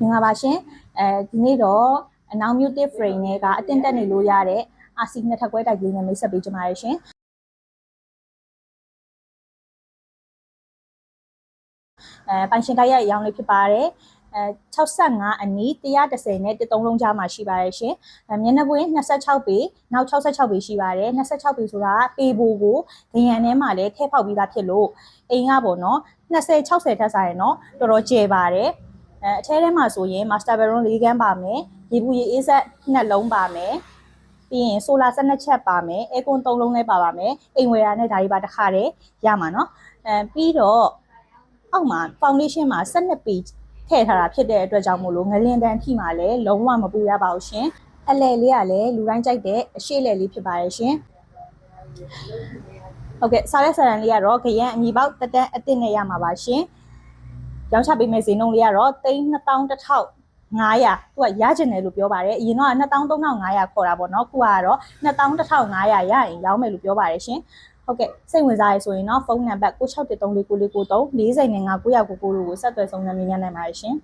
င်္ဂလာပါရှင်ဒီနေ့တော့Now Muted Frame နဲ့ကအတင်းတက်နေလို့ရတဲ့ RC နှစ်ထပ်ခွဲတိုက်ကလေးနဲ့မိတ်ဆက်ပေးကြပါရရှင်ပိုင်ရှင်တိုက်ရိုက်အရောင်းလေးဖြစ်ပါတယ်65အနီး130နဲ့13လုံးကြားမှာရှိပါတယ်ရှင်မျက်နှာပွင့်26ပေနောက်66ပေရှိပါတယ်26ပေဆိုတာပေဘိုကိုဒရန်ထဲမှာလည်းထည့်ပေါက်ပြီးသားဖြစ်လို့အိမ်ကပေါ့နော်20 60ထပ်စားရယ်နော်တော်တော်ကျယ်ပါတယ်အထဲထဲမှာဆိုရင် master bedroom 4ခန်းပါမယ်ရေဘူးရေအေးဆက်2လုံးပါမယ်ပြီးရင် solar 12ချက်ပါမယ် aircon 3လုံးလည်းပါပါမယ်အိမ်ဝယ်ရနဲ့ဒါတွေပါတစ်ခါတည်းရမှာเนาะပြီးတော့အောက်မှာ foundation မှာ12ပေထည့်ထားတာဖြစ်တဲ့အတွက်ကြောင့်မို့လို့ငလင်တန်းထိမှာလည်းလုံးဝမပူရပါဘူးရှင်အလဲလေးကလည်းလူတိုင်းကြိုက်တဲ့အရှိလဲလေးဖြစ်ပါတယ်ရှင်ဟုတ်ကဲ့စားလက်ဆန်လေးကတော့ခရမ်းအညီပေါက်တက်တက်အစ်စ်နဲ့ရမှာပါရှင်ရောင်းချပေးမယ့်ဈေးနှုန်းလေးကတော့321,500သူကရကျင်တယ်လို့ပြောပါတယ်အရင်တော့23,500ခေါ်တာပေါ့နော်ခုကတော့21,500ရရင်ရောင်းမယ်လို့ပြောပါတယ်ရှင်ဟုတ်ကဲ့စိတ်ဝင်စားရဆိုရင်တော့ဖုန်းနံပါတ်96134943 40နဲ့999တို့ကိုဆက်သွယ်စုံစမ်းမြင်နိုင်ပါတယ်ရှင်